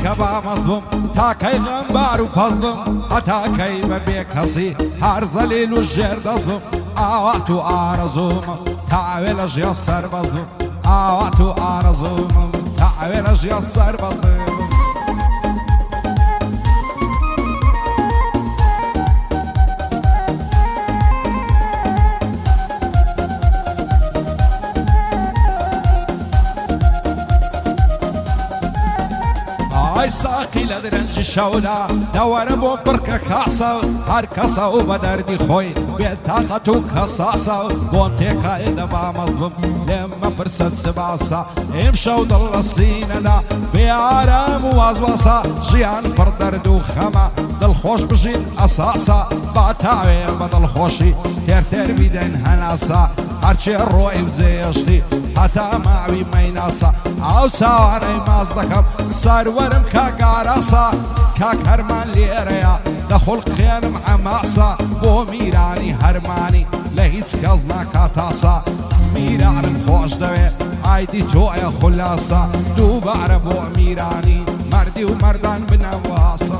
کە بامەزبم تاکەی غەمبار و پەزبم هەتاکەی بەبێ کەسی هەر زەلیل و ژێر دەستبم ئاوات و ئارەزوومم تاوێ لە ژیا سەربەزبم ئاوات و ئارەزوومم تاوێ لە ژیا سەربەزبم ئای ساقی لە درەنجی شەودا دەوەرە بۆ پڕکە کاسە هەر کەسە و بە دەردی خۆی بێتاقەت و کەساسە بۆم تێکایە دەبامەزبم لێم مەپرسە چ باسە ئێمشەو دڵ لە سینەدا بێئارام و وازواسە ژیان پڕ دەرد و خەمە دڵخۆش بژین ئەساسە با تاوێ بە دڵخۆشی تێر بیدەن هەناسە هەرچێ ڕۆی وزێشتی هەتا ماوی مەیناسە ئەو چاوانەی ماز دەکەم سەروەرم کاگاراسە کاک هەرمان لێرەیە دەخۆڵقێنم ئەماسە بۆ میرانی هەرمانی لە هیچ کەس ناکاتاسە میرانم خۆش دەوێ ئایدی تۆیە خولاسە دووبارە بۆ میرانی مەردی و مەردان بنەواسە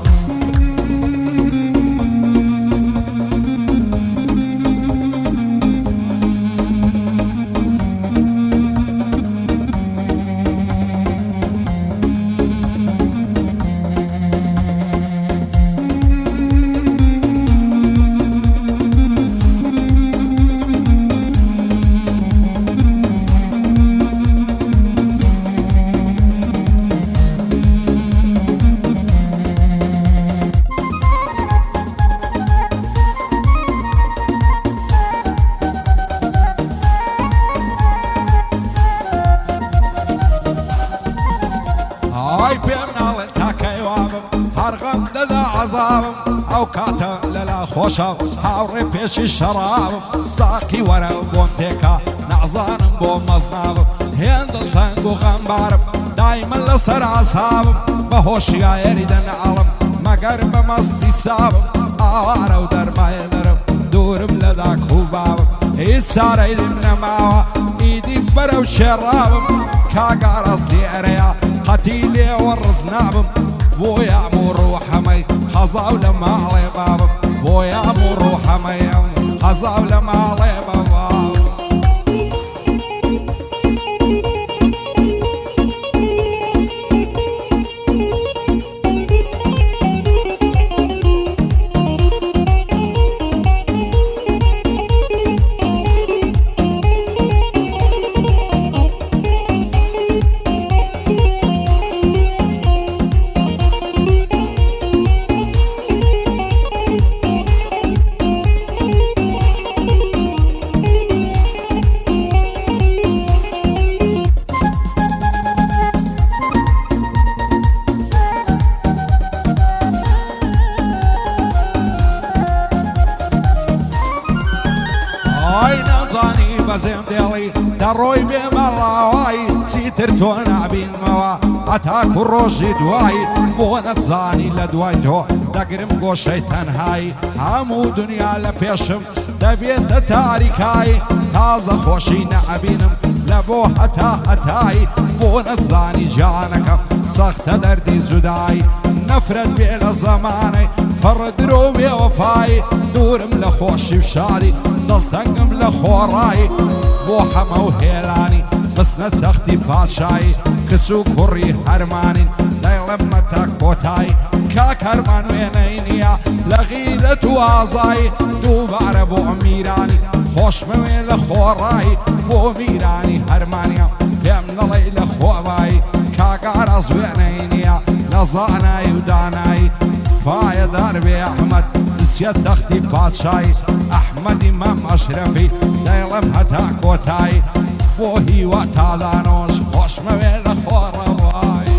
ئای پێم ناڵێن تاکەی وابم هەرغەم دەدا عەزابم ئەو کاتە لەلا خۆشە هاوڕێ پێشی شەرابم ساقی وەرە بۆم تێکا نەعزانم بۆ مەزنابم هێندڵ تەنگ و غەمبارم دایمەن لەسەر عەسابم بە هۆشیایەری دەنەعەڵم مەگەر بە مەستی چاوم ئاوارە و دەرمایەدەرم دوورم لە داک و بابم هیچ چارەی لێم نەماوە ئیدی بەرەو شێڕابم کاگاڕاز لێرەیە قەتی لێوە ڕز نابم بۆ یام و ڕوحەمەی حەزاو لە ماڵێ بابم بۆ یام و ڕوحەمەیم حەزاو لە ماڵێ بابم ئای نەزانی بەزێم دێڵی دەڕۆی بێمەڵاوایی چیتر تۆ نابینمەوە هەتاکو ڕۆژی دوایی بۆ نەتزانی لە دوای تۆ دەگرم گۆشەی تەنهایی هەموو دنیا لە پێشم دەبێتە تاریکایی تازە خۆشی نەعبینم لە بۆ هەتا هەتایی بۆ نەتزانی ژیانەکەم سەختە دەردی جودایی نەفرەت بێ لە زەمانەی فڕدرۆ بێوەفایی دوورم لە خۆشی و شادی دڵتەنگم لە خۆڕایی بۆ حەمە و هێلانی خستنە تەختی پادشایی کچ و کوڕی هەرمانین دەیڵێم مەتە کۆتایی کاک هەرمان وێنەی نییە لە غیرەت و ئازایی دووبارە بۆ میرانی خۆشمەوێ لە خۆڕایی بۆ میرانی هەرمانیە پێم نەڵێی لە خۆبایی کاگاڕاز وێنەی نییە لە زانایی و دانایی پایەدار بێ ئەحمەد بچێ تەختی پادشایی ئەحمەدی مەم ئەشرەفی دەیڵێم هەتا کۆتایی بۆ هیوا تادانۆش خۆشمەوێ لە خۆڕەوایی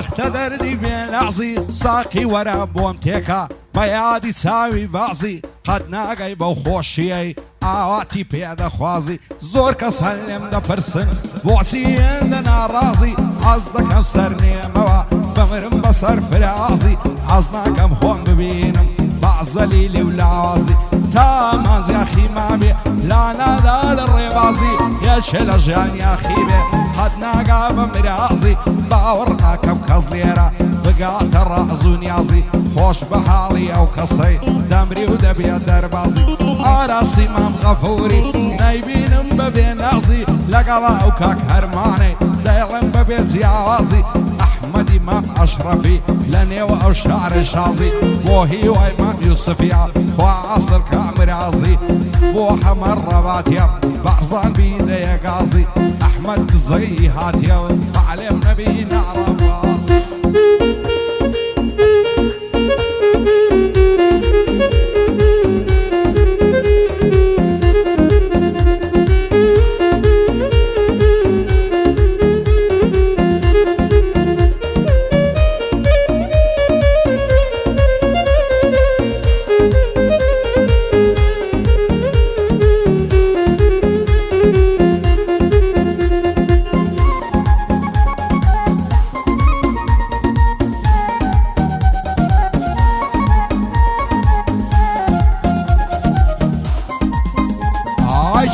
ساختە دەردی بێنازی ساقی وەرە بۆم تێکە بە یادی چاوی بازی قەت ناگەی بەو خۆشیەی ئاواتی پێدەخوازی زۆر کەس هەر لێم دەپرسن بۆچی هێندە ناڕازی حەز دەکەم سەر نێمەوە بمرم بەسەر فرازی حەز ناکەم خۆم ببینم بەعزەلیلی و لاوازی تا مانزیاخی مابێ لانادا لە ڕێبازی یەکێ لە ژیان یاخی بێ قەت ناگا بە مرازی باوەڕ ناکەم کەس لێرە بگاتە ڕاز و نیازی خۆش بە حاڵی ئەو کەسەی دەمری و دەبێت دەربازی ئاراسی مام غەفوری نەیبینم بەبێ نازی لەگەڵا ئەو کاک هەرمانەی دەیڵێم بەبێ جیاوازی ئەحمەدی مام ئەشرەفی لە نێوە ئەو شارە شازی بۆ هیوای مام یوسفیا خوا عەسڵ کامرازی بۆ حەمەر ڕەباتیە بەعزان بیدەیە گازی ئەحمەد گزەی هاتیەوە عەلێم نەبی ناڕەباز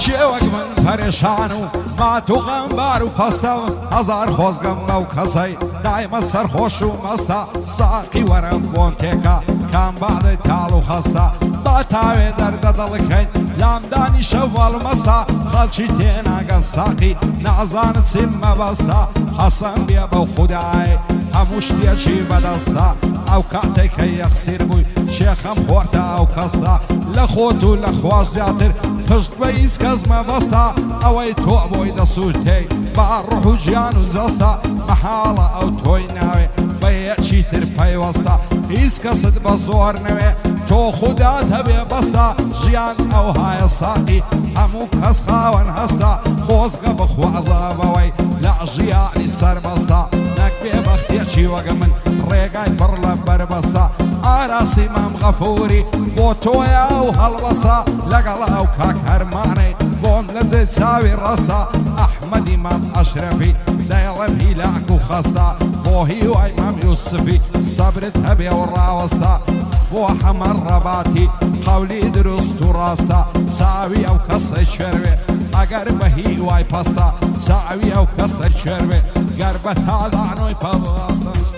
چێوەک من پەرێشان و مات و غەمبار و پەستە هەزار خۆزگەم ئەو کەسەی دایمە سەرخۆش و مەستە ساقی وەرە بۆم تێکە کام بادەی تاڵ و خەستە با تاوێ دەردە دڵکەین لامدانی شەوەڵ مەستە خەڵکی تێناگەن ساقی نازانت چیم مەبەستە حەسەن بێ بەو خودای هەموو شتێکی بەدەستە ئەو کاتێک کە یەخسیر بووی شێخەم خۆرتە ئەو کەستە لە خۆت و لە خۆش زیاتر پشت بە هیچ کەس مەبەستە ئەوەی تۆ بۆی دەسووتەی با ڕوح و گیان و جەستە مەحاڵە ئەو تۆی ناوێ بە یەکی تر پەیوەستە هیچ کەست بە زۆر نەوێ تۆ خودات هەبێ بەستە ژیان ئەو هایە ساقی هەموو کەس خاوەن هەستە خۆزگە بخوازە بەوەی لە ژیانی سەربەستە نەک بێبەختێکی وەگە من ڕێگای پڕ لە بەربەستە ئاراسی مام غەفوری بۆ تۆیە و هەڵبەستە لەگەڵ ئەو کاک هەرمانەی بۆم لە جێ چاوی ڕەستە ئەحمەدی مام ئەشرەفی دەیڵێم هیلاک و خەستە بۆ هیوای مام یوسفی سەبرت هەبێ و ڕاوەستە بۆ حەمەر ڕەباتی قەولی دروست و ڕاستە چاوی ئەو کەسە شێروێ ئەگەر بە هیوای پەستە چاوی ئەو کەسە شێروێ گەر بە تاڵانۆی پەبەستە